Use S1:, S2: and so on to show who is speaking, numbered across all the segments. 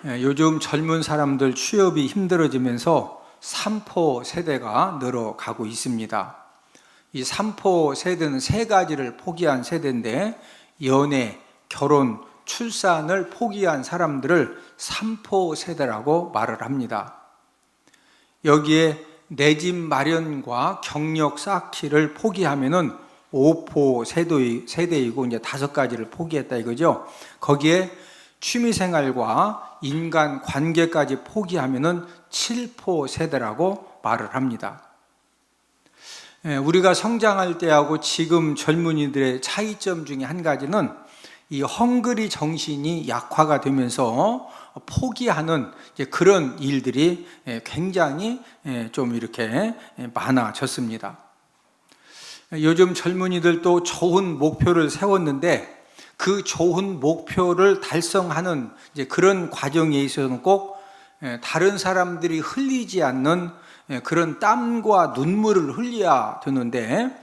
S1: 요즘 젊은 사람들 취업이 힘들어지면서 3포 세대가 늘어가고 있습니다. 이 3포 세대는 세 가지를 포기한 세대인데, 연애, 결혼, 출산을 포기한 사람들을 3포 세대라고 말을 합니다. 여기에 내 집 마련과 경력 쌓기를 포기하면은 5포 세대이고 이제 5가지를 포기했다 이거죠. 거기에 취미생활과 인간 관계까지 포기하면은 7포 세대라고 말을 합니다. 우리가 성장할 때하고 지금 젊은이들의 차이점 중에 한 가지는 이 헝그리 정신이 약화가 되면서 포기하는 그런 일들이 굉장히 좀 이렇게 많아졌습니다. 요즘 젊은이들도 좋은 목표를 세웠는데 그 좋은 목표를 달성하는 그런 과정에 있어서는 꼭 다른 사람들이 흘리지 않는 그런 땀과 눈물을 흘려야 되는데,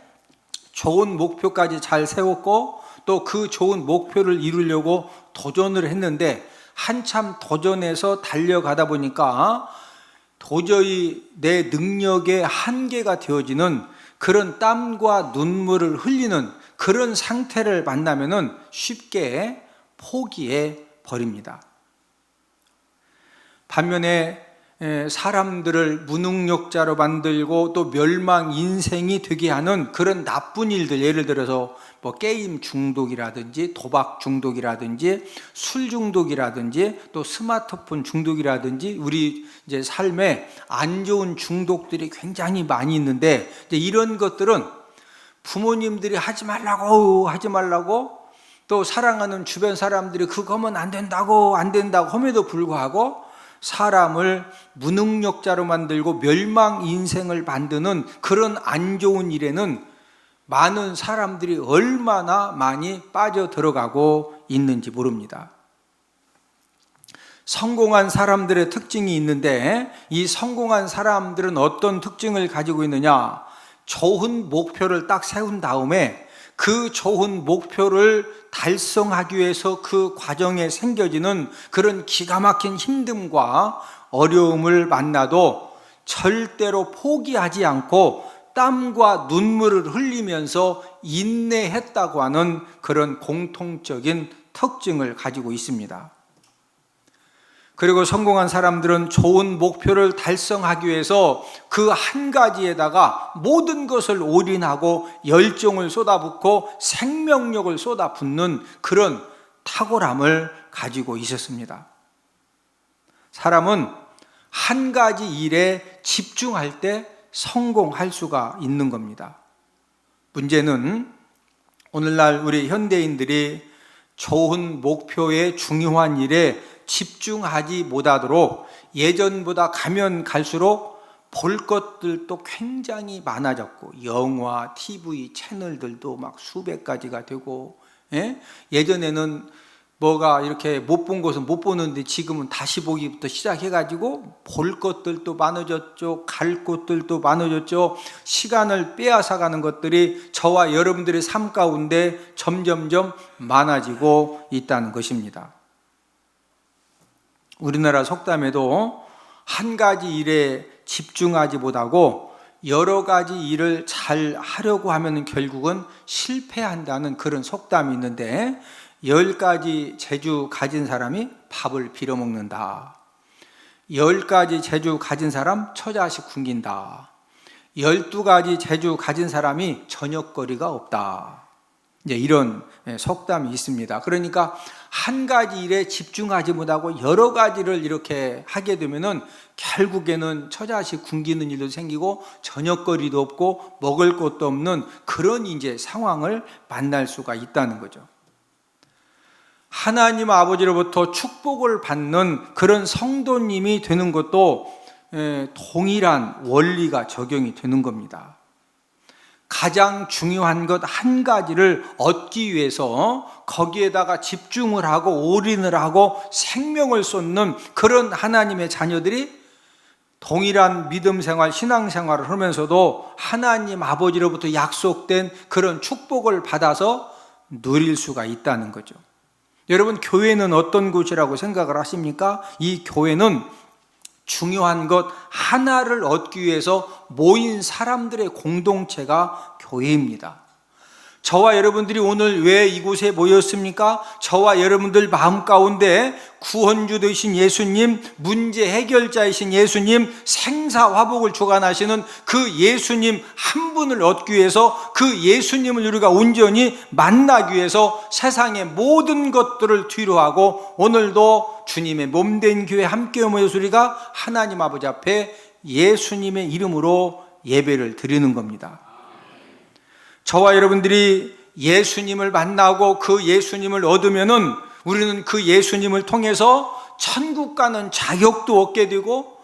S1: 좋은 목표까지 잘 세웠고 또 그 좋은 목표를 이루려고 도전을 했는데 한참 도전해서 달려가다 보니까 도저히 내 능력의 한계가 되어지는 그런 땀과 눈물을 흘리는 그런 상태를 만나면은 쉽게 포기해 버립니다. 반면에 사람들을 무능력자로 만들고 또 멸망 인생이 되게 하는 그런 나쁜 일들, 예를 들어서 뭐 게임 중독이라든지 도박 중독이라든지 술 중독이라든지 또 스마트폰 중독이라든지 우리 이제 삶에 안 좋은 중독들이 굉장히 많이 있는데, 이제 이런 것들은 부모님들이 하지 말라고 또 사랑하는 주변 사람들이 그거면 안 된다고 함에도 불구하고 사람을 무능력자로 만들고 멸망 인생을 만드는 그런 안 좋은 일에는 많은 사람들이 얼마나 많이 빠져 들어가고 있는지 모릅니다. 성공한 사람들의 특징이 있는데, 이 성공한 사람들은 어떤 특징을 가지고 있느냐? 좋은 목표를 딱 세운 다음에 그 좋은 목표를 달성하기 위해서 그 과정에 생겨지는 그런 기가 막힌 힘듦과 어려움을 만나도 절대로 포기하지 않고 땀과 눈물을 흘리면서 인내했다고 하는 그런 공통적인 특징을 가지고 있습니다. 그리고 성공한 사람들은 좋은 목표를 달성하기 위해서 그 한 가지에다가 모든 것을 올인하고 열정을 쏟아붓고 생명력을 쏟아붓는 그런 탁월함을 가지고 있었습니다. 사람은 한 가지 일에 집중할 때 성공할 수가 있는 겁니다. 문제는 오늘날 우리 현대인들이 좋은 목표에 중요한 일에 집중하지 못하도록 예전보다 가면 갈수록 볼 것들도 굉장히 많아졌고, 영화, TV 채널들도 막 수백 가지가 되고, 예전에는 뭐가 이렇게 못 본 것은 못 보는데 지금은 다시 보기부터 시작해가지고 볼 것들도 많아졌죠. 갈 곳들도 많아졌죠. 시간을 빼앗아가는 것들이 저와 여러분들의 삶 가운데 점점점 많아지고 있다는 것입니다. 우리나라 속담에도 한 가지 일에 집중하지 못하고 여러 가지 일을 잘 하려고 하면 결국은 실패한다는 그런 속담이 있는데, 10가지 재주 가진 사람이 밥을 빌어먹는다. 10가지 재주 가진 사람 처자식 굶긴다. 12가지 재주 가진 사람이 저녁거리가 없다. 이제 이런 속담이 있습니다. 그러니까 한 가지 일에 집중하지 못하고 여러 가지를 이렇게 하게 되면은 결국에는 처자식 굶기는 일도 생기고 저녁거리도 없고 먹을 것도 없는 그런 이제 상황을 만날 수가 있다는 거죠. 하나님 아버지로부터 축복을 받는 그런 성도님이 되는 것도 동일한 원리가 적용이 되는 겁니다. 가장 중요한 것 한 가지를 얻기 위해서 거기에다가 집중을 하고 올인을 하고 생명을 쏟는 그런 하나님의 자녀들이 동일한 믿음 생활, 신앙 생활을 하면서도 하나님 아버지로부터 약속된 그런 축복을 받아서 누릴 수가 있다는 거죠. 여러분, 교회는 어떤 곳이라고 생각을 하십니까? 이 교회는 중요한 것 하나를 얻기 위해서 모인 사람들의 공동체가 교회입니다. 저와 여러분들이 오늘 왜 이곳에 모였습니까? 저와 여러분들 마음 가운데 구원주 되신 예수님, 문제 해결자이신 예수님, 생사화복을 주관하시는 그 예수님 한 분을 얻기 위해서, 그 예수님을 우리가 온전히 만나기 위해서 세상의 모든 것들을 뒤로하고 오늘도 주님의 몸된 교회 함께 모여서 우리가 하나님 아버지 앞에 예수님의 이름으로 예배를 드리는 겁니다. 저와 여러분들이 예수님을 만나고 그 예수님을 얻으면은 우리는 그 예수님을 통해서 천국 가는 자격도 얻게 되고,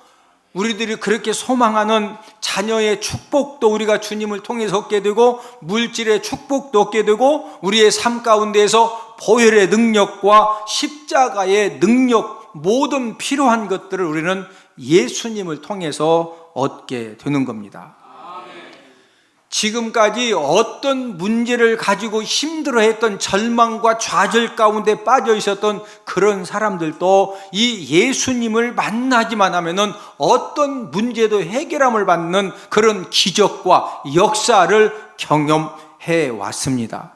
S1: 우리들이 그렇게 소망하는 자녀의 축복도 우리가 주님을 통해서 얻게 되고, 물질의 축복도 얻게 되고, 우리의 삶 가운데에서 보혈의 능력과 십자가의 능력, 모든 필요한 것들을 우리는 예수님을 통해서 얻게 되는 겁니다. 지금까지 어떤 문제를 가지고 힘들어했던 절망과 좌절 가운데 빠져 있었던 그런 사람들도 이 예수님을 만나기만 하면은 어떤 문제도 해결함을 받는 그런 기적과 역사를 경험해 왔습니다.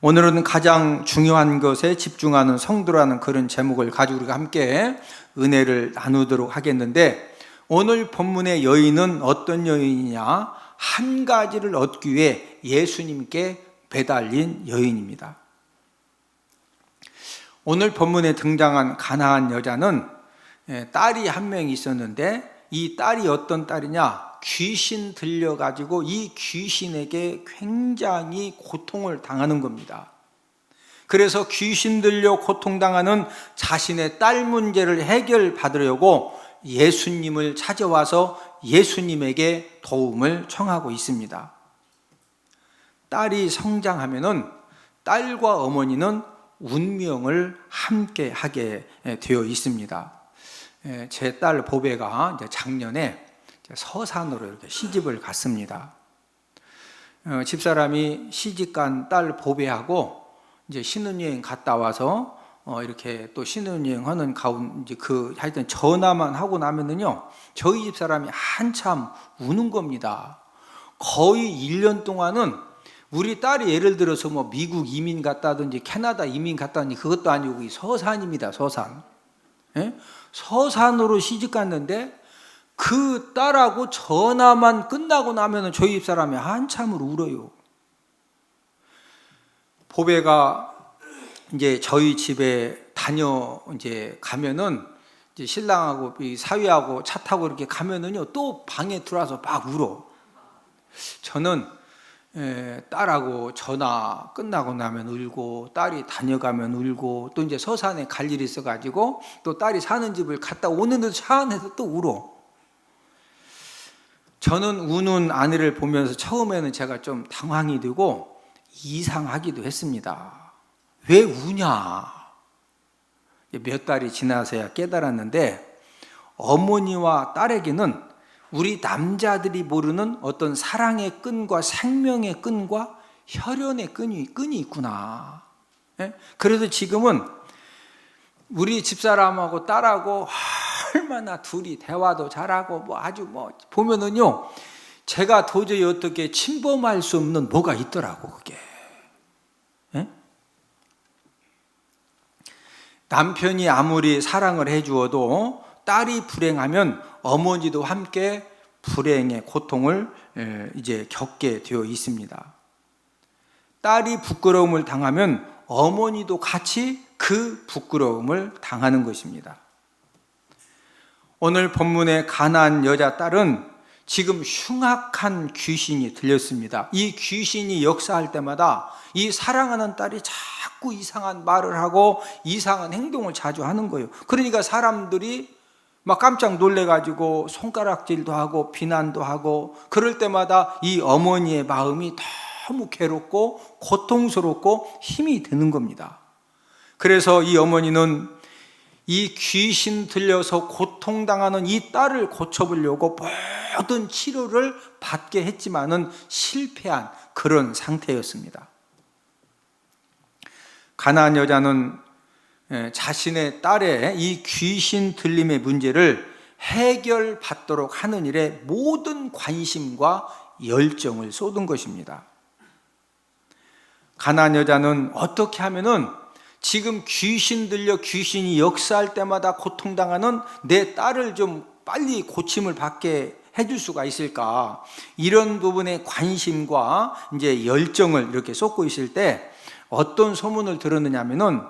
S1: 오늘은 가장 중요한 것에 집중하는 성도라는 그런 제목을 가지고 우리가 함께 은혜를 나누도록 하겠는데, 오늘 본문의 여인은 어떤 여인이냐? 한 가지를 얻기 위해 예수님께 배달린 여인입니다. 오늘 본문에 등장한 가나안 여자는 딸이 한 명 있었는데, 이 딸이 어떤 딸이냐? 귀신 들려가지고 이 귀신에게 굉장히 고통을 당하는 겁니다. 그래서 귀신 들려 고통당하는 자신의 딸 문제를 해결받으려고 예수님을 찾아와서 예수님에게 도움을 청하고 있습니다. 딸이 성장하면은 딸과 어머니는 운명을 함께 하게 되어 있습니다. 제 딸 보배가 이제 작년에 서산으로 이렇게 시집을 갔습니다. 집사람이 시집간 딸 보배하고 이제 신혼여행 갔다 와서 이렇게 또 신혼여행 하는 가운데 하여튼 전화만 하고 나면은요, 저희 집사람이 한참 우는 겁니다. 거의 1년 동안은 우리 딸이 예를 들어서 뭐 미국 이민 갔다든지 캐나다 이민 갔다든지 그것도 아니고 이 서산입니다. 서산. 서산으로 시집 갔는데 그 딸하고 전화만 끝나고 나면은 저희 집사람이 한참을 울어요. 보배가 이제 저희 집에 이제 가면은 이제 신랑하고 사위하고 차 타고 이렇게 가면은요, 또 방에 들어와서 막 울어. 저는 딸하고 전화 끝나고 나면 울고, 딸이 다녀가면 울고, 또 이제 서산에 갈 일이 있어가지고 또 딸이 사는 집을 갔다 오는데도 차 안에서 또 울어. 저는 우는 아내를 보면서 처음에는 제가 좀 당황이 되고 이상하기도 했습니다. 왜 우냐? 몇 달이 지나서야 깨달았는데, 어머니와 딸에게는 우리 남자들이 모르는 어떤 사랑의 끈과 생명의 끈과 혈연의 끈이 있구나. 그래서 지금은 우리 집사람하고 딸하고 얼마나 둘이 대화도 잘하고 뭐 아주 보면은요, 제가 도저히 어떻게 침범할 수 없는 뭐가 있더라고, 그게. 남편이 아무리 사랑을 해주어도 딸이 불행하면 어머니도 함께 불행의 고통을 이제 겪게 되어 있습니다. 딸이 부끄러움을 당하면 어머니도 같이 그 부끄러움을 당하는 것입니다. 오늘 본문의 가나안 여자 딸은 지금 흉악한 귀신이 들렸습니다. 이 귀신이 역사할 때마다 이 사랑하는 딸이 자꾸 이상한 말을 하고 이상한 행동을 자주 하는 거예요. 그러니까 사람들이 막 깜짝 놀래가지고 손가락질도 하고 비난도 하고, 그럴 때마다 이 어머니의 마음이 너무 괴롭고 고통스럽고 힘이 드는 겁니다. 그래서 이 어머니는 이 귀신 들려서 고통당하는 이 딸을 고쳐보려고 모든 치료를 받게 했지만은 실패한 그런 상태였습니다. 가나안 여자는 자신의 딸의 이 귀신 들림의 문제를 해결받도록 하는 일에 모든 관심과 열정을 쏟은 것입니다. 가나안 여자는 어떻게 하면은 지금 귀신 들려 귀신이 역사할 때마다 고통당하는 내 딸을 좀 빨리 고침을 받게 해줄 수가 있을까? 이런 부분에 관심과 이제 열정을 이렇게 쏟고 있을 때 어떤 소문을 들었느냐 하면은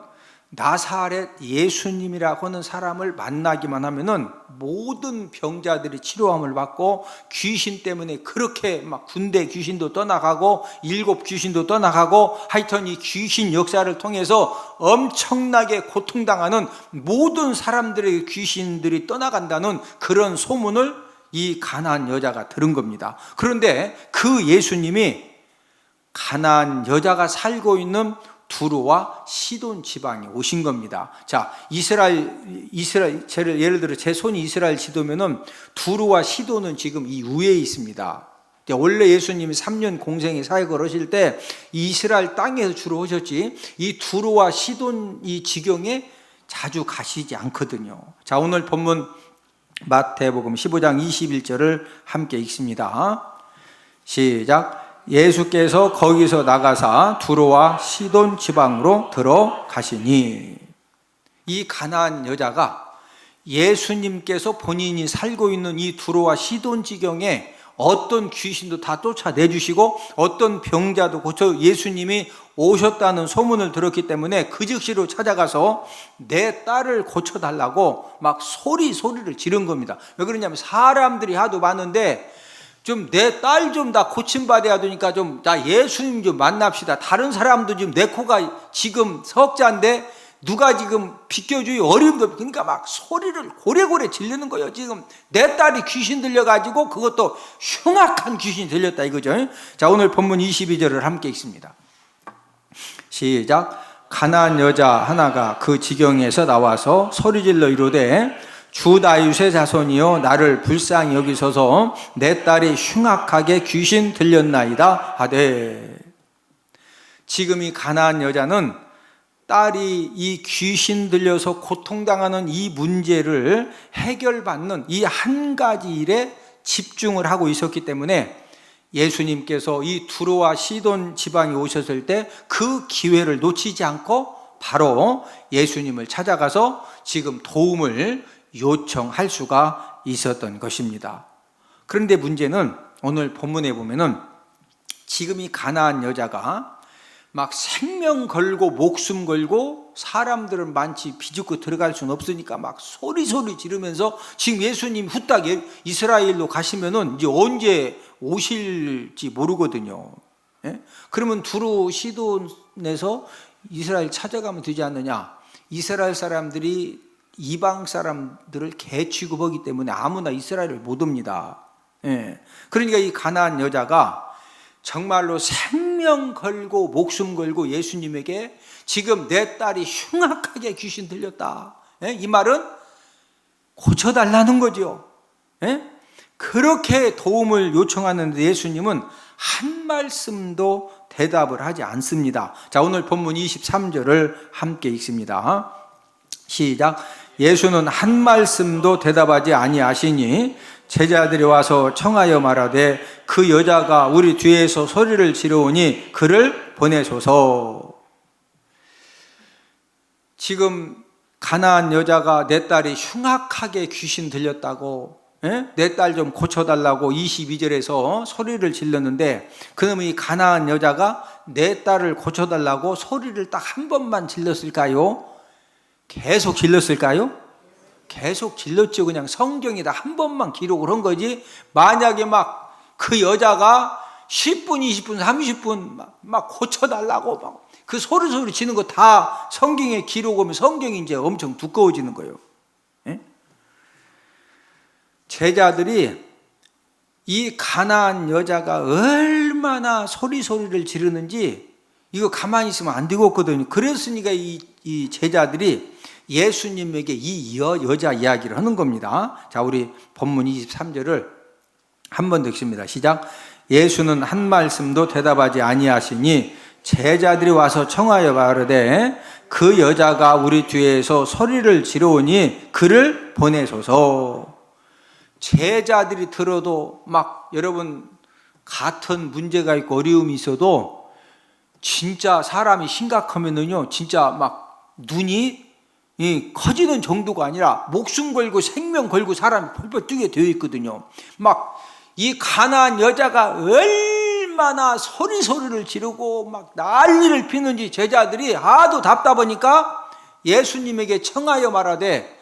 S1: 나사렛 예수님이라고 하는 사람을 만나기만 하면은 모든 병자들이 치료함을 받고 귀신 때문에 그렇게 막 군대 귀신도 떠나가고 7 귀신도 떠나가고 하여튼 이 귀신 역사를 통해서 엄청나게 고통당하는 모든 사람들의 귀신들이 떠나간다는 그런 소문을 이 가나안 여자가 들은 겁니다. 그런데 그 예수님이 가나안 여자가 살고 있는 두로와 시돈 지방에 오신 겁니다. 자, 이스라엘 예를 들어 제 손이 이스라엘 지도면은 두로와 시돈은 지금 이 위에 있습니다. 원래 예수님이 3년 공생의 사역을 하실 때 이스라엘 땅에서 주로 오셨지 이 두로와 시돈 이 지경에 자주 가시지 않거든요. 자, 오늘 본문 마태복음 15장 21절을 함께 읽습니다. 시작. 예수께서 거기서 나가사 두로와 시돈 지방으로 들어가시니, 이 가나안 여자가 예수님께서 본인이 살고 있는 이 두로와 시돈 지경에 어떤 귀신도 다 쫓아내주시고 어떤 병자도 고쳐 예수님이 오셨다는 소문을 들었기 때문에 그 즉시로 찾아가서 내 딸을 고쳐달라고 막 소리를 지른 겁니다. 왜 그러냐면 사람들이 하도 많은데 좀 내 딸 좀 다 고침받아야 되니까 좀 나 예수님 좀 만납시다. 다른 사람도 지금 내 코가 지금 석자인데 누가 지금 비켜주기 어림도 없. 그러니까 막 소리를 고래고래 지르는 거예요. 지금 내 딸이 귀신 들려가지고 그것도 흉악한 귀신이 들렸다 이거죠. 자, 오늘 본문 22절을 함께 읽습니다. 시작. 가나안 여자 하나가 그 지경에서 나와서 소리질러 이르되 주 다윗의 자손이여 나를 불쌍히 여기소서 내 딸이 흉악하게 귀신 들렸나이다 하되, 지금 이 가나안 여자는 딸이 이 귀신 들려서 고통당하는 이 문제를 해결받는 이 한 가지 일에 집중을 하고 있었기 때문에 예수님께서 이 두로와 시돈 지방에 오셨을 때 그 기회를 놓치지 않고 바로 예수님을 찾아가서 지금 도움을 요청할 수가 있었던 것입니다. 그런데 문제는 오늘 본문에 보면은 지금 이 가나안 여자가 막 생명 걸고 목숨 걸고 사람들은 많지 비집고 들어갈 수는 없으니까 막 소리 지르면서 지금 예수님 후딱 이스라엘로 가시면은 이제 언제 오실지 모르거든요. 예? 그러면 두로 시돈에서 이스라엘 찾아가면 되지 않느냐? 이스라엘 사람들이 이방 사람들을 개 취급하기 때문에 아무나 이스라엘을 못 옵니다. 예. 그러니까 이 가나안 여자가 정말로 생명 걸고 목숨 걸고 예수님에게 지금 내 딸이 흉악하게 귀신 들렸다. 예? 이 말은 고쳐달라는 거죠. 예? 그렇게 도움을 요청하는데 예수님은 한 말씀도 대답을 하지 않습니다. 자, 오늘 본문 23절을 함께 읽습니다. 시작. 예수는 한 말씀도 대답하지 아니하시니 제자들이 와서 청하여 말하되 그 여자가 우리 뒤에서 소리를 지르오니 그를 보내소서. 지금 가나안 여자가 내 딸이 흉악하게 귀신 들렸다고, 내 딸 좀 고쳐달라고 22절에서 소리를 질렀는데, 그러면 이 가나안 여자가 내 딸을 고쳐달라고 소리를 딱 한 번만 질렀을까요? 계속 질렀을까요? 계속 질렀죠. 그냥 성경에다 한 번만 기록을 한 거지. 만약에 막 그 여자가 10분, 20분, 30분 막 고쳐달라고 막 그 소리 치는 거 다 성경에 기록하면 성경이 이제 엄청 두꺼워지는 거예요. 예? 제자들이 이 가나안 여자가 얼마나 소리를 지르는지 이거 가만히 있으면 안 되겠거든요. 그랬으니까 이 제자들이 예수님에게 이 여자 이야기를 하는 겁니다. 자, 우리 본문 23절을 한 번 더 읽습니다. 시작. 예수는 한 말씀도 대답하지 아니하시니 제자들이 와서 청하여 말하되 그 여자가 우리 뒤에서 소리를 지르오니 그를 보내소서. 제자들이 들어도 막 여러분 같은 문제가 있고 어려움이 있어도 진짜 사람이 심각하면은요 진짜 막 눈이 커지는 정도가 아니라 목숨 걸고 생명 걸고 사람이 펄펄 뛰게 되어 있거든요. 막 이 가난한 여자가 얼마나 소리를 지르고 막 난리를 피는지 제자들이 하도 답답하니까 예수님에게 청하여 말하되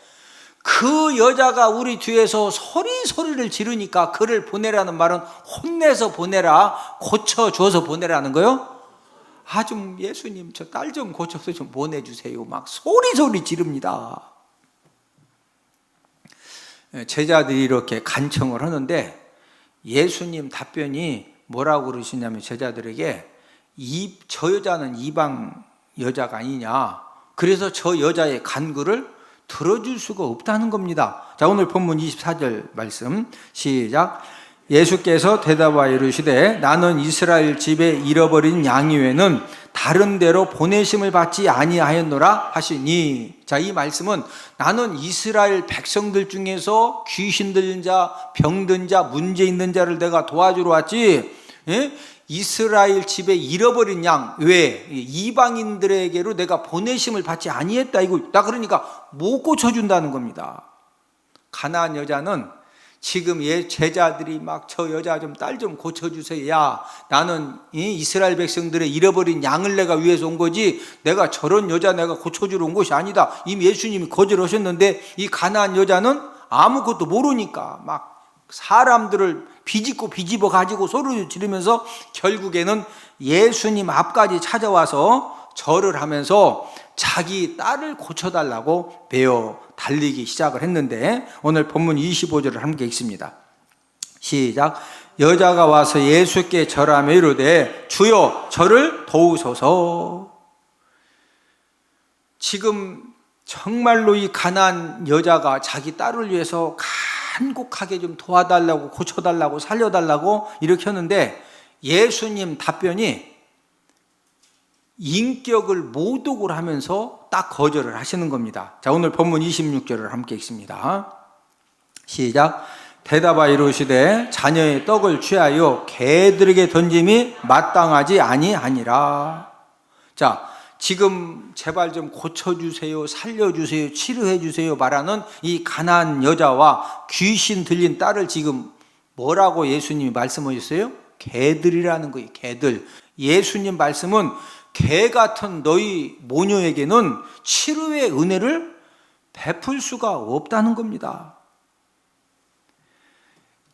S1: 그 여자가 우리 뒤에서 소리를 지르니까 그를 보내라는 말은 혼내서 보내라, 고쳐줘서 보내라는 거요. 좀 예수님 저 딸 좀 고쳐서 좀 보내주세요. 막 소리 지릅니다. 제자들이 이렇게 간청을 하는데 예수님 답변이 뭐라고 그러시냐면 제자들에게 저 여자는 이방 여자가 아니냐, 그래서 저 여자의 간구를 들어줄 수가 없다는 겁니다. 자, 오늘 본문 24절 말씀 시작. 예수께서 대답하여 이르시되 나는 이스라엘 집에 잃어버린 양 외에는 다른 데로 보내심을 받지 아니하였노라 하시니. 자, 이 말씀은 나는 이스라엘 백성들 중에서 귀신 들린 자, 병든 자, 문제 있는 자를 내가 도와주러 왔지, 이스라엘 집에 잃어버린 양 외에 이방인들에게로 내가 보내심을 받지 아니했다. 이거 나 그러니까 못 고쳐준다는 겁니다. 가나안 여자는 지금 제자들이 막 저 여자 좀 딸 좀 고쳐주세요. 야, 나는 이스라엘 백성들의 잃어버린 양을 내가 위해서 온 거지 내가 저런 여자 내가 고쳐주러 온 것이 아니다. 이미 예수님이 거절하셨는데 이 가나안 여자는 아무것도 모르니까 막 사람들을 비집어 가지고 소리를 지르면서 결국에는 예수님 앞까지 찾아와서 절을 하면서 자기 딸을 고쳐달라고 베어 달리기 시작을 했는데 오늘 본문 25절을 함께 읽습니다. 시작. 여자가 와서 예수께 절하며 이르되 주여 저를 도우소서. 지금 정말로 이 가난한 여자가 자기 딸을 위해서 간곡하게 좀 도와달라고 고쳐달라고 살려달라고 이렇게 하는데 예수님 답변이 인격을 모독을 하면서 딱 거절을 하시는 겁니다. 자, 오늘 본문 26절을 함께 읽습니다. 시작. 대답하여 이르시되 자녀의 떡을 취하여 개들에게 던짐이 마땅하지 아니하니라. 자, 지금 제발 좀 고쳐주세요, 살려주세요, 치료해주세요 말하는 이 가난한 여자와 귀신 들린 딸을 지금 뭐라고 예수님이 말씀하셨어요? 개들이라는 거예요. 개들. 예수님 말씀은 개 같은 너희 모녀에게는 치료의 은혜를 베풀 수가 없다는 겁니다.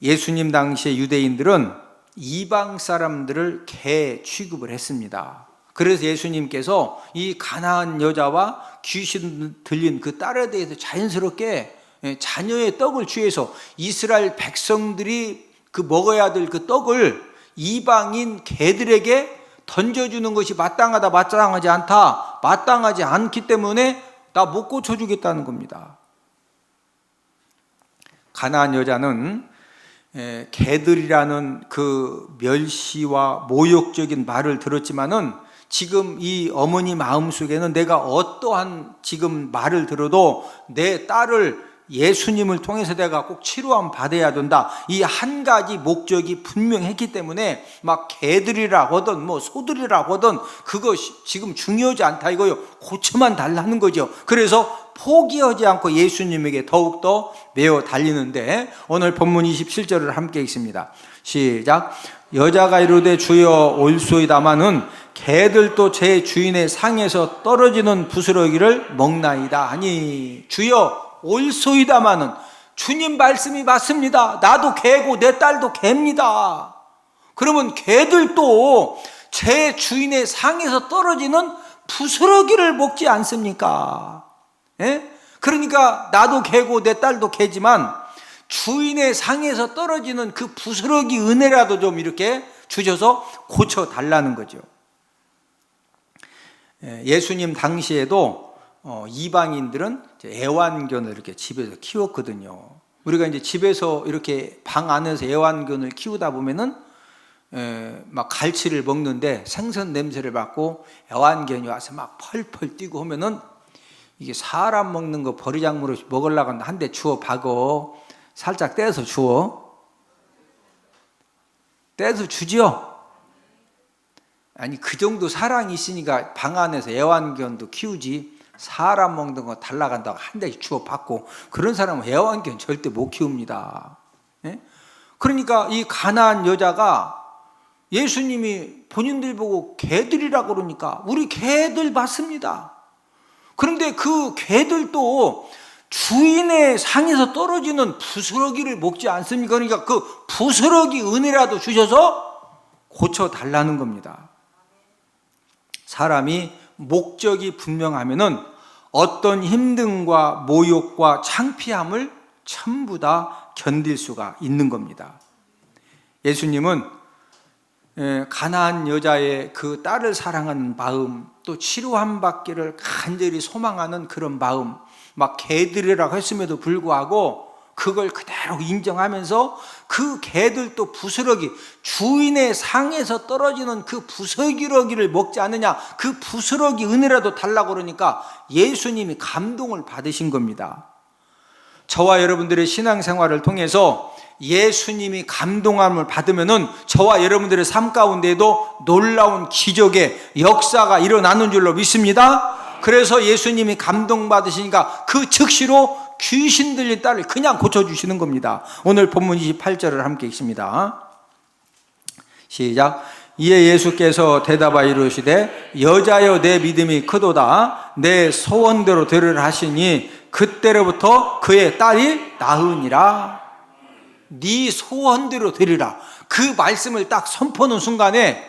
S1: 예수님 당시에 유대인들은 이방 사람들을 개 취급을 했습니다. 그래서 예수님께서 이 가난한 여자와 귀신 들린 그 딸에 대해서 자연스럽게 자녀의 떡을 취해서 이스라엘 백성들이 그 먹어야 될 그 떡을 이방인 개들에게 던져주는 것이 마땅하다, 마땅하지 않다, 마땅하지 않기 때문에 나 못 고쳐주겠다는 겁니다. 가난한 여자는 개들이라는 그 멸시와 모욕적인 말을 들었지만은 지금 이 어머니 마음속에는 내가 어떠한 지금 말을 들어도 내 딸을 예수님을 통해서 내가 꼭 치료함 받아야 된다. 이 한 가지 목적이 분명했기 때문에 막 개들이라 하든 뭐 소들이라 하든 그것이 지금 중요하지 않다 이거요. 고쳐만 달라는 거죠. 그래서 포기하지 않고 예수님에게 더욱더 매어 달리는데 오늘 본문 27절을 함께 읽습니다. 시작. 여자가 이르되 주여 올소이다마는 개들도 제 주인의 상에서 떨어지는 부스러기를 먹나이다 하니. 주여 올소이다마는 주님 말씀이 맞습니다. 나도 개고 내 딸도 개입니다. 그러면 개들도 제 주인의 상에서 떨어지는 부스러기를 먹지 않습니까? 그러니까 나도 개고 내 딸도 개지만 주인의 상에서 떨어지는 그 부스러기 은혜라도 좀 이렇게 주셔서 고쳐달라는 거죠. 예수님 당시에도 이방인들은 애완견을 이렇게 집에서 키웠거든요. 우리가 이제 집에서 이렇게 방 안에서 애완견을 키우다 보면은 막 갈치를 먹는데 생선 냄새를 맡고 애완견이 와서 막 펄펄 뛰고 하면은 이게 사람 먹는 거 버리작물로 먹으려고 한 대 주워 박어. 살짝 떼서 주워. 떼서 주지요. 아니 그 정도 사랑이 있으니까 방 안에서 애완견도 키우지. 사람 먹는 거 달라간다고 한 대씩 주워 받고 그런 사람은 애완견 절대 못 키웁니다. 예? 그러니까 이 가난한 여자가 예수님이 본인들 보고 개들이라고 그러니까 우리 개들 맞습니다. 그런데 그 개들도 주인의 상에서 떨어지는 부스러기를 먹지 않습니까? 그러니까 그 부스러기 은혜라도 주셔서 고쳐달라는 겁니다. 사람이 목적이 분명하면은 어떤 힘듦과 모욕과 창피함을 전부 다 견딜 수가 있는 겁니다. 예수님은 가나안 여자의 그 딸을 사랑하는 마음, 또 치료함 받기를 간절히 소망하는 그런 마음, 막 개들이라고 했음에도 불구하고 그걸 그대로 인정하면서 그 개들도 부스러기, 주인의 상에서 떨어지는 그 부스러기를 먹지 않느냐, 그 부스러기 은혜라도 달라고 그러니까 예수님이 감동을 받으신 겁니다. 저와 여러분들의 신앙생활을 통해서 예수님이 감동함을 받으면은 저와 여러분들의 삶 가운데에도 놀라운 기적의 역사가 일어나는 줄로 믿습니다. 그래서 예수님이 감동받으시니까 그 즉시로 귀신 들린 딸을 그냥 고쳐주시는 겁니다. 오늘 본문 28절을 함께 읽습니다. 시작. 이에 예수께서 대답하여 이르시되 여자여 내 믿음이 크도다 내 소원대로 되리라 하시니 그때로부터 그의 딸이 나으니라. 네 소원대로 되리라. 그 말씀을 딱 선포하는 순간에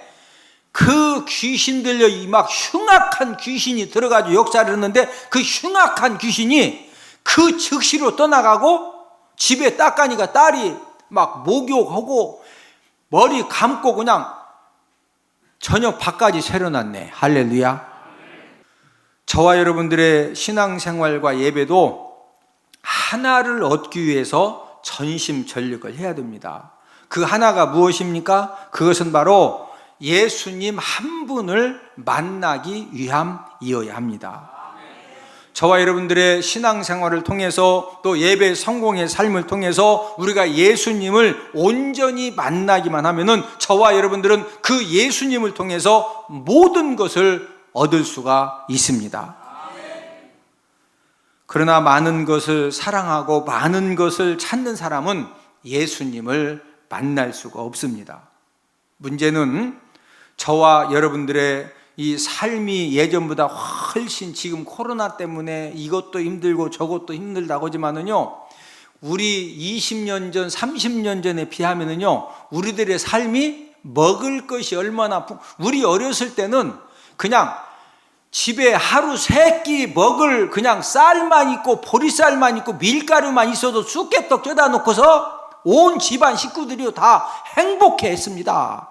S1: 그 귀신 들려 막 흉악한 귀신이 들어가지고 역사를 했는데 그 흉악한 귀신이 그 즉시로 떠나가고 집에 딱 가니까 딸이 막 목욕하고 머리 감고 그냥 저녁 밥까지 차려놨네. 할렐루야. 저와 여러분들의 신앙생활과 예배도 하나를 얻기 위해서 전심전력을 해야 됩니다. 그 하나가 무엇입니까? 그것은 바로 예수님 한 분을 만나기 위함이어야 합니다. 저와 여러분들의 신앙생활을 통해서 또 예배 성공의 삶을 통해서 우리가 예수님을 온전히 만나기만 하면은 저와 여러분들은 그 예수님을 통해서 모든 것을 얻을 수가 있습니다. 그러나 많은 것을 사랑하고 많은 것을 찾는 사람은 예수님을 만날 수가 없습니다. 문제는 저와 여러분들의 이 삶이 예전보다 훨씬 지금 코로나 때문에 이것도 힘들고 저것도 힘들다고 하지만은요, 우리 20년 전, 30년 전에 비하면은요, 우리들의 삶이 먹을 것이 얼마나, 우리 어렸을 때는 그냥 집에 하루 3끼 먹을 그냥 쌀만 있고 보리쌀만 있고 밀가루만 있어도 쑥개떡 쪄다 놓고서 온 집안 식구들이 다 행복해 했습니다.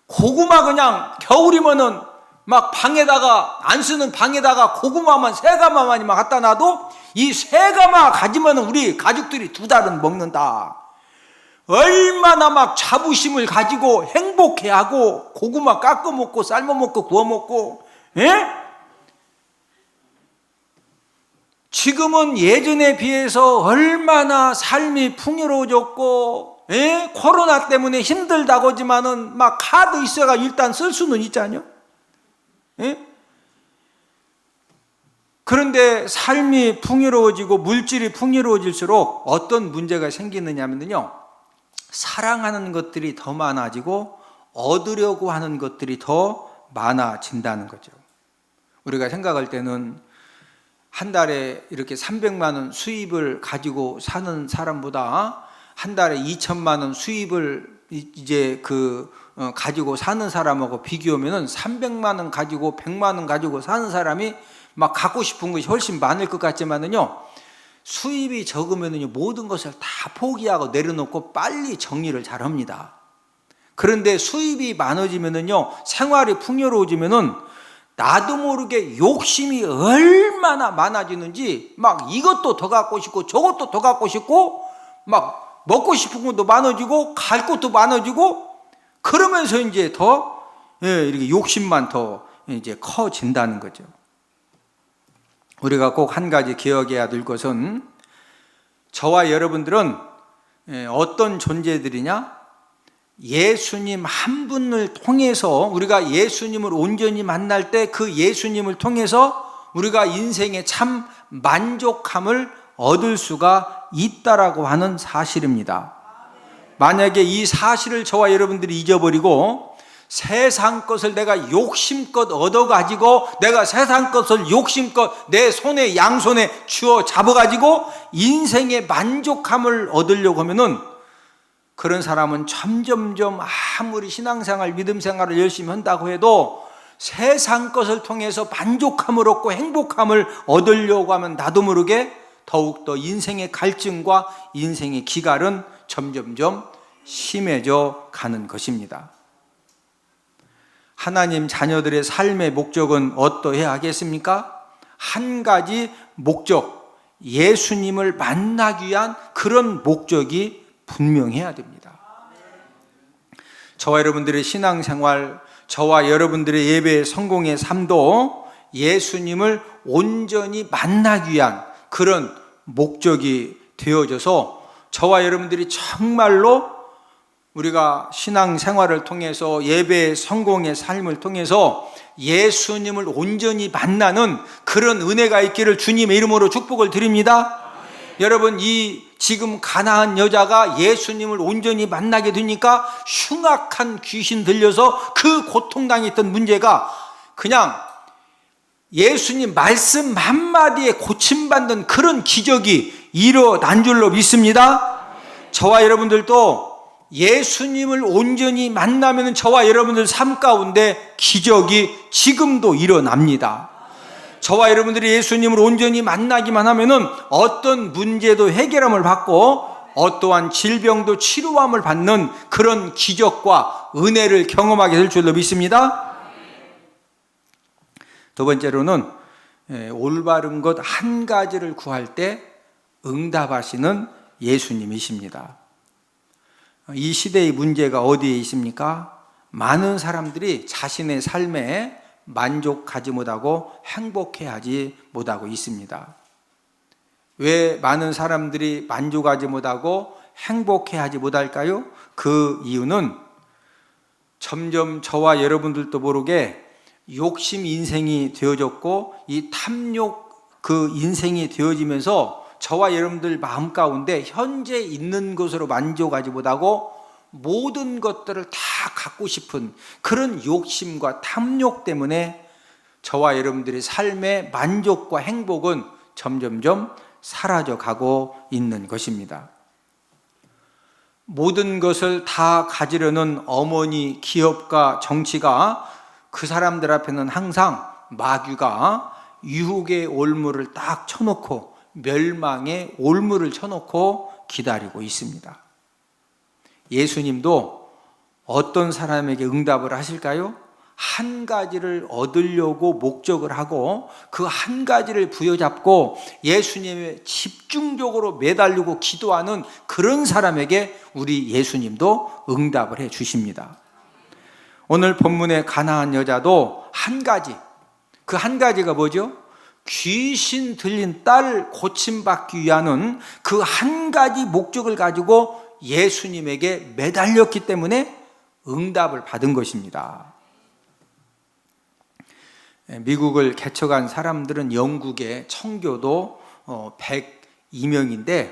S1: 고구마 그냥 겨울이면은 막 방에다가 안 쓰는 방에다가 고구마만 3가마만 막 갖다 놔도 이 3가마 가지면은 우리 가족들이 2달은 먹는다. 얼마나 막 자부심을 가지고 행복해하고 고구마 깎아 먹고 삶아 먹고 구워 먹고, 예? 지금은 예전에 비해서 얼마나 삶이 풍요로워졌고, 예? 코로나 때문에 힘들다고 하지만은 막 카드 있어가 일단 쓸 수는 있잖아요. 예? 그런데 삶이 풍요로워지고 물질이 풍요로워질수록 어떤 문제가 생기느냐면요, 사랑하는 것들이 더 많아지고 얻으려고 하는 것들이 더 많아진다는 거죠. 우리가 생각할 때는 한 달에 이렇게 300만 원 수입을 가지고 사는 사람보다 한 달에 2천만 원 수입을 이제 가지고 사는 사람하고 비교하면은 300만 원 가지고 100만 원 가지고 사는 사람이 막 갖고 싶은 것이 훨씬 많을 것 같지만은요, 수입이 적으면은요 모든 것을 다 포기하고 내려놓고 빨리 정리를 잘 합니다. 그런데 수입이 많아지면은요, 생활이 풍요로워지면은 나도 모르게 욕심이 얼마나 많아지는지 막 이것도 더 갖고 싶고 저것도 더 갖고 싶고 막 먹고 싶은 것도 많아지고 갈 곳도 많아지고, 그러면서 이제 더 이렇게 욕심만 더 이제 커진다는 거죠. 우리가 꼭 한 가지 기억해야 될 것은 저와 여러분들은 어떤 존재들이냐? 예수님 한 분을 통해서 우리가 예수님을 온전히 만날 때 그 예수님을 통해서 우리가 인생의 참 만족함을 얻을 수가 있다라고 하는 사실입니다. 만약에 이 사실을 저와 여러분들이 잊어버리고 세상 것을 내가 욕심껏 얻어가지고 내가 세상 것을 욕심껏 내 손에 양손에 쥐어 잡아가지고 인생의 만족함을 얻으려고 하면은 그런 사람은 점점점 아무리 신앙생활 믿음생활을 열심히 한다고 해도 세상 것을 통해서 만족함을 얻고 행복함을 얻으려고 하면 나도 모르게 더욱더 인생의 갈증과 인생의 기갈은 점점점 심해져 가는 것입니다. 하나님 자녀들의 삶의 목적은 어떠해야 하겠습니까? 한 가지 목적, 예수님을 만나기 위한 그런 목적이 분명해야 됩니다. 저와 여러분들의 신앙생활, 저와 여러분들의 예배 성공의 삶도 예수님을 온전히 만나기 위한 그런 목적이 되어져서 저와 여러분들이 정말로 우리가 신앙생활을 통해서 예배 성공의 삶을 통해서 예수님을 온전히 만나는 그런 은혜가 있기를 주님의 이름으로 축복을 드립니다. 여러분, 이 지금 가나안 여자가 예수님을 온전히 만나게 되니까 흉악한 귀신 들려서 그 고통당했던 문제가 그냥 예수님 말씀 한마디에 고침받는 그런 기적이 일어난 줄로 믿습니다. 저와 여러분들도 예수님을 온전히 만나면 저와 여러분들 삶 가운데 기적이 지금도 일어납니다. 저와 여러분들이 예수님을 온전히 만나기만 하면은 어떤 문제도 해결함을 받고 어떠한 질병도 치료함을 받는 그런 기적과 은혜를 경험하게 될 줄로 믿습니다. 두 번째로는 올바른 것 한 가지를 구할 때 응답하시는 예수님이십니다. 이 시대의 문제가 어디에 있습니까? 많은 사람들이 자신의 삶에 만족하지 못하고 행복해하지 못하고 있습니다. 왜 많은 사람들이 만족하지 못하고 행복해하지 못할까요? 그 이유는 점점 저와 여러분들도 모르게 욕심 인생이 되어졌고 이 탐욕 그 인생이 되어지면서 저와 여러분들 마음 가운데 현재 있는 것으로 만족하지 못하고 모든 것들을 다 갖고 싶은 그런 욕심과 탐욕 때문에 저와 여러분들의 삶의 만족과 행복은 점점점 사라져 가고 있는 것입니다. 모든 것을 다 가지려는 어머니, 기업가, 정치가 그 사람들 앞에는 항상 마귀가 유혹의 올무를 딱 쳐놓고 멸망의 올무를 쳐놓고 기다리고 있습니다. 예수님도 어떤 사람에게 응답을 하실까요? 한 가지를 얻으려고 목적을 하고 그 한 가지를 부여잡고 예수님의 집중적으로 매달리고 기도하는 그런 사람에게 우리 예수님도 응답을 해 주십니다. 오늘 본문의 가나안 여자도 한 가지, 그 한 가지가 뭐죠? 귀신 들린 딸 고침받기 위한 그 한 가지 목적을 가지고 예수님에게 매달렸기 때문에 응답을 받은 것입니다. 미국을 개척한 사람들은 영국의 청교도 102명인데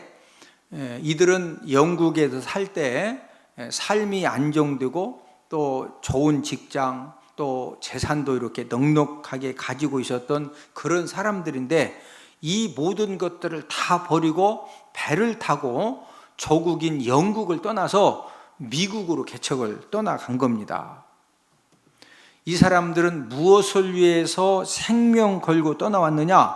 S1: 이들은 영국에서 살 때 삶이 안정되고 또 좋은 직장 또 재산도 이렇게 넉넉하게 가지고 있었던 그런 사람들인데 이 모든 것들을 다 버리고 배를 타고 조국인 영국을 떠나서 미국으로 개척을 떠나간 겁니다. 이 사람들은 무엇을 위해서 생명 걸고 떠나왔느냐?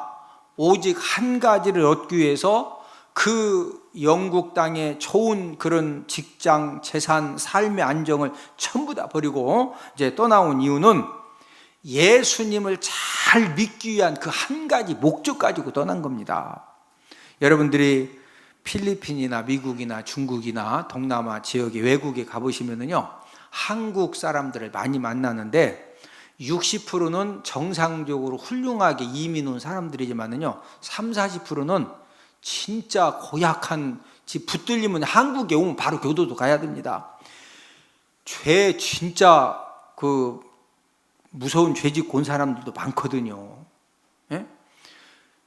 S1: 오직 한 가지를 얻기 위해서 그 영국 땅에 좋은 그런 직장, 재산, 삶의 안정을 전부 다 버리고 이제 떠나온 이유는 예수님을 잘 믿기 위한 그 한 가지 목적 가지고 떠난 겁니다. 여러분들이 필리핀이나 미국이나 중국이나 동남아 지역의 외국에 가보시면요, 한국 사람들을 많이 만나는데 60%는 정상적으로 훌륭하게 이민 온 사람들이지만은요, 30~40%는 진짜 고약한, 붙들리면 한국에 오면 바로 교도소 가야 됩니다. 죄 진짜 무서운 죄짓고 온 사람들도 많거든요. 예?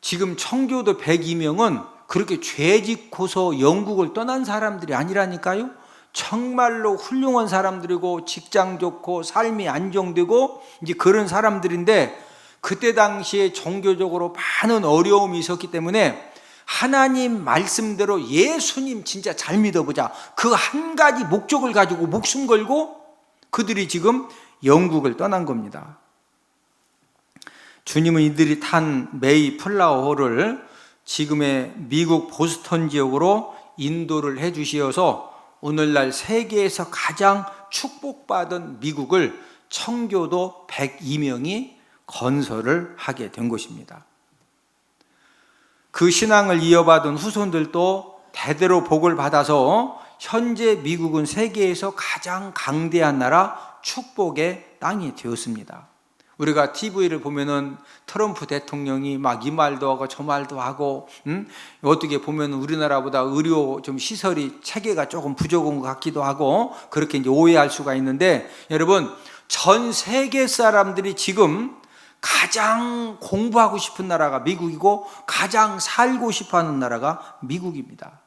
S1: 지금 청교도 102명은 그렇게 죄짓고서 영국을 떠난 사람들이 아니라니까요. 정말로 훌륭한 사람들이고 직장 좋고 삶이 안정되고 이제 그런 사람들인데, 그때 당시에 종교적으로 많은 어려움이 있었기 때문에 하나님 말씀대로 예수님 진짜 잘 믿어보자, 그 한 가지 목적을 가지고 목숨 걸고 그들이 지금 영국을 떠난 겁니다. 주님은 이들이 탄 메이 플라워호를 지금의 미국 보스턴 지역으로 인도를 해 주시어서 오늘날 세계에서 가장 축복받은 미국을 청교도 102명이 건설을 하게 된 것입니다. 그 신앙을 이어받은 후손들도 대대로 복을 받아서 현재 미국은 세계에서 가장 강대한 나라, 축복의 땅이 되었습니다. 우리가 TV를 보면은 트럼프 대통령이 막 이 말도 하고 저 말도 하고, 어떻게 보면 우리나라보다 의료 좀 시설이 체계가 조금 부족한 것 같기도 하고, 그렇게 이제 오해할 수가 있는데, 여러분, 전 세계 사람들이 지금 가장 공부하고 싶은 나라가 미국이고 가장 살고 싶어 하는 나라가 미국입니다.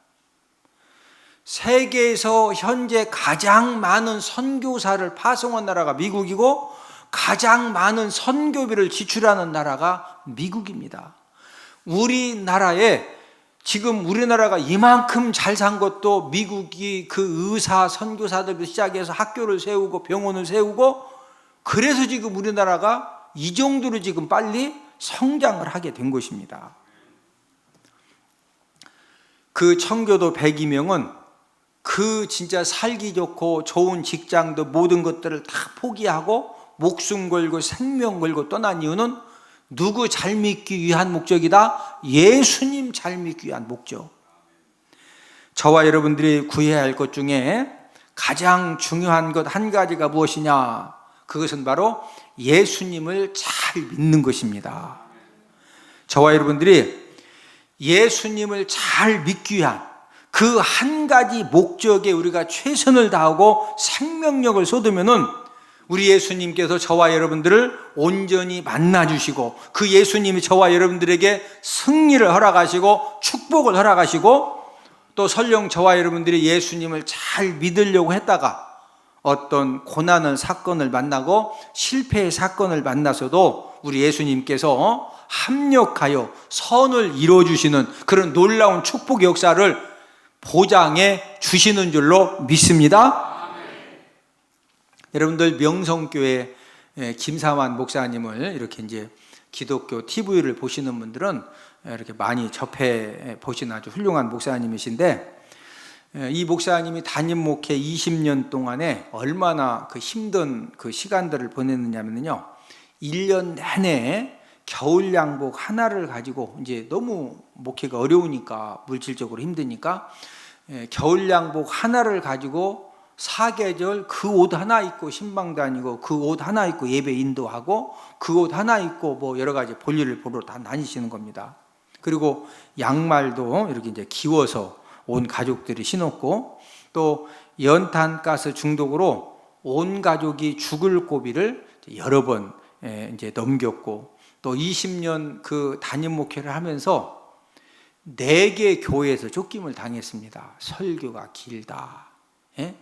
S1: 세계에서 현재 가장 많은 선교사를 파송한 나라가 미국이고 가장 많은 선교비를 지출하는 나라가 미국입니다. 우리나라에 지금 우리나라가 이만큼 잘 산 것도 미국이 그 의사 선교사들부터 시작해서 학교를 세우고 병원을 세우고, 그래서 지금 우리나라가 이 정도로 지금 빨리 성장을 하게 된 것입니다. 그 청교도 102명은 그 진짜 살기 좋고 좋은 직장도 모든 것들을 다 포기하고 목숨 걸고 생명 걸고 떠난 이유는 누구 잘 믿기 위한 목적이다? 예수님 잘 믿기 위한 목적. 저와 여러분들이 구해야 할 것 중에 가장 중요한 것 한 가지가 무엇이냐? 그것은 바로 예수님을 잘 믿는 것입니다. 저와 여러분들이 예수님을 잘 믿기 위한 그 한 가지 목적에 우리가 최선을 다하고 생명력을 쏟으면은 우리 예수님께서 저와 여러분들을 온전히 만나주시고, 그 예수님이 저와 여러분들에게 승리를 허락하시고 축복을 허락하시고, 또 설령 저와 여러분들이 예수님을 잘 믿으려고 했다가 어떤 고난의 사건을 만나고 실패의 사건을 만나서도 우리 예수님께서 합력하여 선을 이루어주시는 그런 놀라운 축복의 역사를 보장해 주시는 줄로 믿습니다. 여러분들 명성교회 김사만 목사님을 이렇게 이제 기독교 TV를 보시는 분들은 이렇게 많이 접해 보신 아주 훌륭한 목사님이신데, 이 목사님이 담임 목회 20년 동안에 얼마나 그 힘든 그 시간들을 보냈느냐면요, 1년 내내 겨울 양복 하나를 가지고, 이제 너무 목회가 어려우니까 물질적으로 힘드니까 겨울 양복 하나를 가지고 사계절 그 옷 하나 입고 신방 다니고, 그 옷 하나 입고 예배 인도하고, 그 옷 하나 입고 뭐 여러 가지 볼일을 보러 다 다니시는 겁니다. 그리고 양말도 이렇게 이제 기워서 온 가족들이 신었고, 또 연탄가스 중독으로 온 가족이 죽을 고비를 여러 번 이제 넘겼고, 또 20년 그 담임 목회를 하면서 4개 교회에서 쫓김을 당했습니다. 설교가 길다,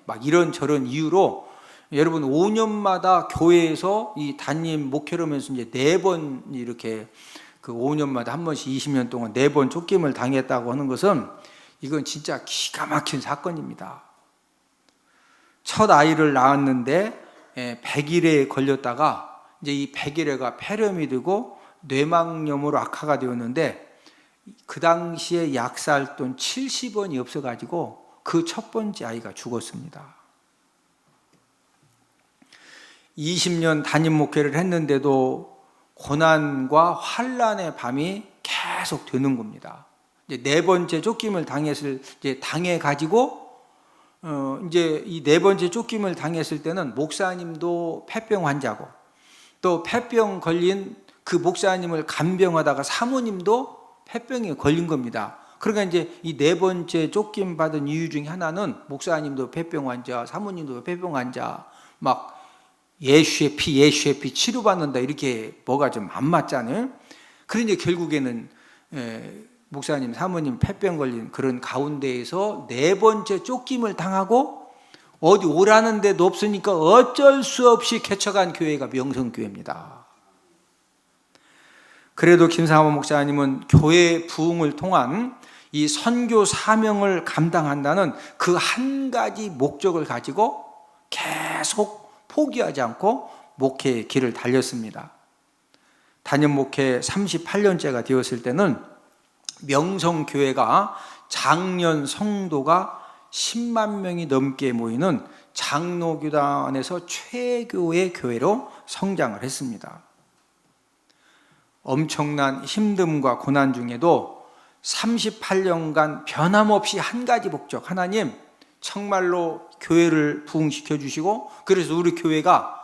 S1: 막 이런저런 이유로. 여러분, 5년마다 교회에서 이 담임 목회를 하면서 이제 4번 이렇게 그 5년마다 한 번씩 20년 동안 4번 쫓김을 당했다고 하는 것은, 이건 진짜 기가 막힌 사건입니다. 첫 아이를 낳았는데 100일에 걸렸다가 이제 이 100일에가 폐렴이 되고 뇌막염으로 악화가 되었는데, 그 당시에 약 살 돈 70원이 없어가지고 그 첫 번째 아이가 죽었습니다. 20년 담임 목회를 했는데도 고난과 환난의 밤이 계속 되는 겁니다. 이제 4번째 쫓김을 당해가지고 이제 이 네 번째 쫓김을 당했을 때는 목사님도 폐병 환자고 또 폐병 걸린 그 목사님을 간병하다가 사모님도 폐병에 걸린 겁니다. 그러니까 이제 이 네 번째 쫓김 받은 이유 중에 하나는 목사님도 폐병 환자, 사모님도 폐병 환자, 막 예수의 피 치료받는다 이렇게 뭐가 좀 안 맞잖아요. 그러니 결국에는 목사님, 사모님 폐병 걸린 그런 가운데에서 네 번째 쫓김을 당하고 어디 오라는 데도 없으니까 어쩔 수 없이 개척한 교회가 명성교회입니다. 그래도 김상원 목사님은 교회 부흥을 통한 이 선교 사명을 감당한다는 그 한 가지 목적을 가지고 계속 포기하지 않고 목회의 길을 달렸습니다. 단임 목회 38년째가 되었을 때는 명성교회가 작년 성도가 10만 명이 넘게 모이는 장로교단에서 최고의 교회로 성장을 했습니다. 엄청난 힘듦과 고난 중에도 38년간 변함없이 한 가지 목적, 하나님 정말로 교회를 부흥시켜 주시고 그래서 우리 교회가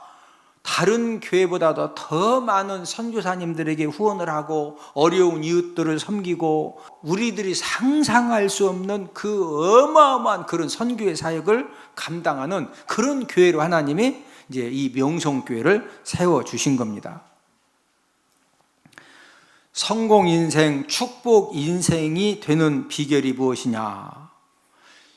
S1: 다른 교회보다도 더 많은 선교사님들에게 후원을 하고 어려운 이웃들을 섬기고 우리들이 상상할 수 없는 그 어마어마한 그런 선교의 사역을 감당하는 그런 교회로 하나님이 이제 이 명성교회를 세워주신 겁니다. 성공 인생, 축복 인생이 되는 비결이 무엇이냐?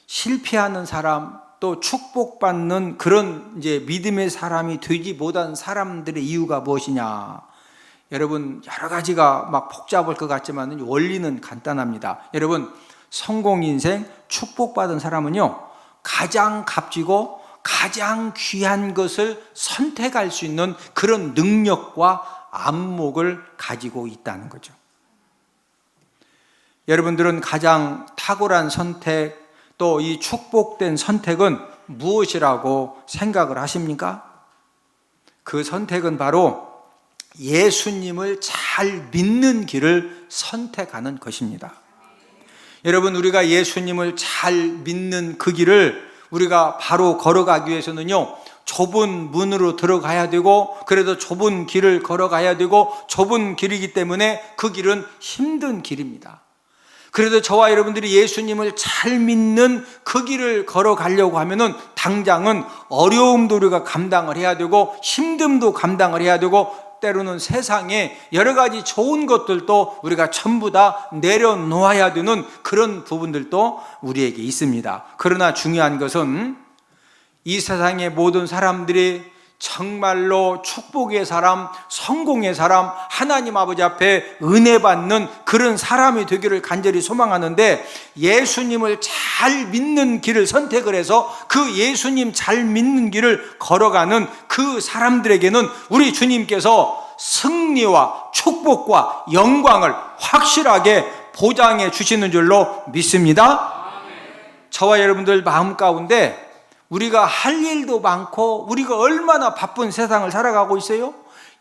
S1: 실패하는 사람, 또 축복받는 그런 이제 믿음의 사람이 되지 못한 사람들의 이유가 무엇이냐? 여러분, 여러 가지가 막 복잡할 것 같지만 원리는 간단합니다. 여러분, 성공 인생, 축복받은 사람은요, 가장 값지고 가장 귀한 것을 선택할 수 있는 그런 능력과 안목을 가지고 있다는 거죠. 여러분들은 가장 탁월한 선택, 또 이 축복된 선택은 무엇이라고 생각을 하십니까? 그 선택은 바로 예수님을 잘 믿는 길을 선택하는 것입니다. 여러분, 우리가 예수님을 잘 믿는 그 길을 우리가 바로 걸어가기 위해서는요, 좁은 문으로 들어가야 되고, 그래도 좁은 길을 걸어가야 되고, 좁은 길이기 때문에 그 길은 힘든 길입니다. 그래도 저와 여러분들이 예수님을 잘 믿는 그 길을 걸어가려고 하면은 당장은 어려움도 우리가 감당을 해야 되고, 힘듦도 감당을 해야 되고, 때로는 세상에 여러 가지 좋은 것들도 우리가 전부 다 내려놓아야 되는 그런 부분들도 우리에게 있습니다. 그러나 중요한 것은 이 세상의 모든 사람들이 정말로 축복의 사람, 성공의 사람, 하나님 아버지 앞에 은혜 받는 그런 사람이 되기를 간절히 소망하는데, 예수님을 잘 믿는 길을 선택을 해서 그 예수님 잘 믿는 길을 걸어가는 그 사람들에게는 우리 주님께서 승리와 축복과 영광을 확실하게 보장해 주시는 줄로 믿습니다. 저와 여러분들 마음 가운데 우리가 할 일도 많고, 우리가 얼마나 바쁜 세상을 살아가고 있어요?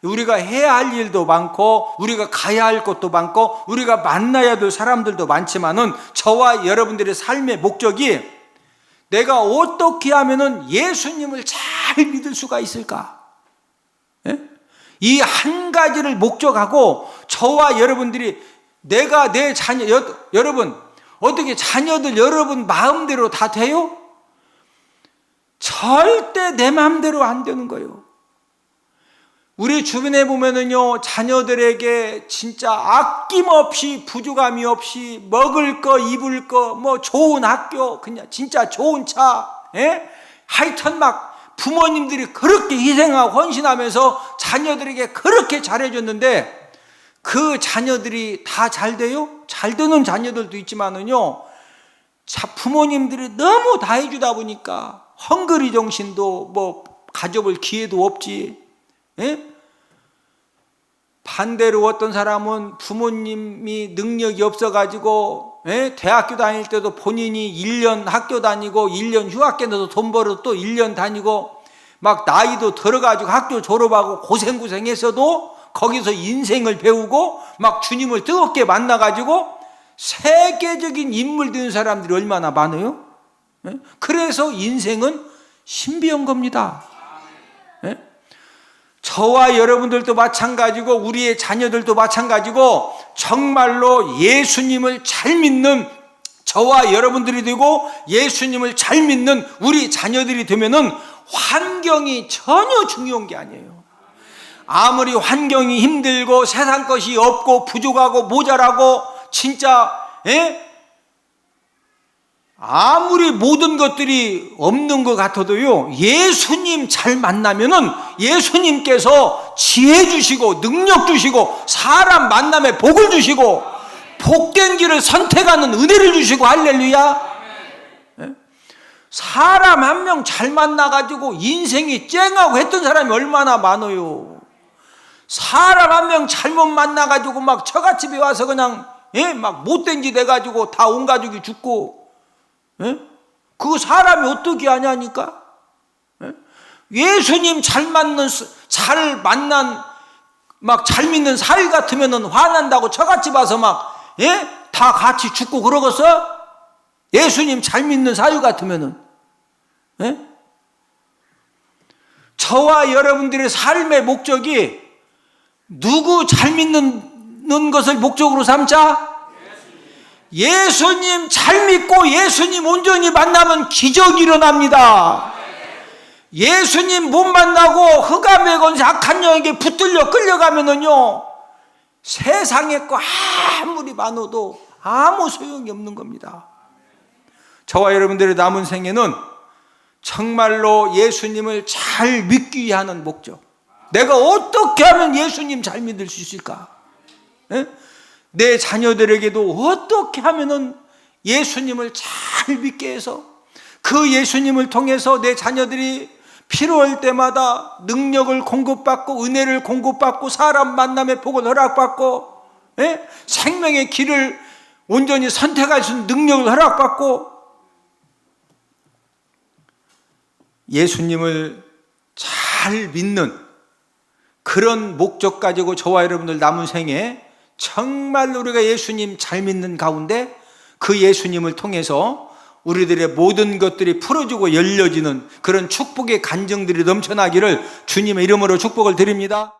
S1: 우리가 해야 할 일도 많고, 우리가 가야 할 곳도 많고, 우리가 만나야 될 사람들도 많지만은 저와 여러분들의 삶의 목적이 내가 어떻게 하면은 예수님을 잘 믿을 수가 있을까? 예? 이 한 가지를 목적하고 저와 여러분들이 내가 내 자녀, 여러분 어떻게 자녀들 여러분 마음대로 다 돼요? 절대 내 마음대로 안 되는 거예요. 우리 주변에 보면은요, 자녀들에게 진짜 아낌없이 부족함이 없이 먹을 거, 입을 거, 뭐 좋은 학교, 그냥 진짜 좋은 차, 예? 하여튼 막 부모님들이 그렇게 희생하고 헌신하면서 자녀들에게 그렇게 잘해줬는데 그 자녀들이 다 잘 돼요? 잘 되는 자녀들도 있지만은요, 부모님들이 너무 다 해주다 보니까 헝그리 정신도 뭐 가져볼 기회도 없지. 예? 반대로 어떤 사람은 부모님이 능력이 없어가지고 대학교 다닐 때도 본인이 1년 학교 다니고 1년 휴학계 넣어서 돈 벌어 또 1년 다니고 막 나이도 들어가지고 학교 졸업하고 고생했어도 거기서 인생을 배우고 막 주님을 뜨겁게 만나가지고 세계적인 인물 되는 사람들이 얼마나 많아요? 그래서 인생은 신비한 겁니다. 저와 여러분들도 마찬가지고 우리의 자녀들도 마찬가지고 정말로 예수님을 잘 믿는 저와 여러분들이 되고 예수님을 잘 믿는 우리 자녀들이 되면은 환경이 전혀 중요한 게 아니에요. 아무리 환경이 힘들고 세상 것이 없고 부족하고 모자라고 진짜 아무리 모든 것들이 없는 것 같아도요, 예수님 잘 만나면은 예수님께서 지혜 주시고 능력 주시고 사람 만남에 복을 주시고 복된 길을 선택하는 은혜를 주시고 할렐루야. 사람 한 명 잘 만나가지고 인생이 쨍하고 했던 사람이 얼마나 많아요. 사람 한 명 잘못 만나가지고 막 처갓집에 와서 그냥 막 못된 짓 해가지고 다 온 가족이 죽고 그거 사람이 어떻게 하냐니까. 예수님 잘 만난 막 잘 믿는 사위 같으면은 화난다고 처갓집 와서 막 다 같이 죽고 그러겠어? 예수님 잘 믿는 사위 같으면은 저와 여러분들의 삶의 목적이 누구 잘 믿는 것을 목적으로 삼자? 예수님 잘 믿고 예수님 온전히 만나면 기적이 일어납니다. 예수님 못 만나고 흑암의 권세 악한 영에게 붙들려 끌려가면은요, 세상에 거 아무리 많아도 아무 소용이 없는 겁니다. 저와 여러분들의 남은 생애는 정말로 예수님을 잘 믿기 위한 목적. 내가 어떻게 하면 예수님 잘 믿을 수 있을까? 내 자녀들에게도 어떻게 하면은 예수님을 잘 믿게 해서 그 예수님을 통해서 내 자녀들이 필요할 때마다 능력을 공급받고 은혜를 공급받고 사람 만남의 복을 허락받고 생명의 길을 온전히 선택할 수 있는 능력을 허락받고 예수님을 잘 믿는 그런 목적 가지고 저와 여러분들 남은 생에 정말 우리가 예수님 잘 믿는 가운데 그 예수님을 통해서 우리들의 모든 것들이 풀어지고 열려지는 그런 축복의 간증들이 넘쳐나기를 주님의 이름으로 축복을 드립니다.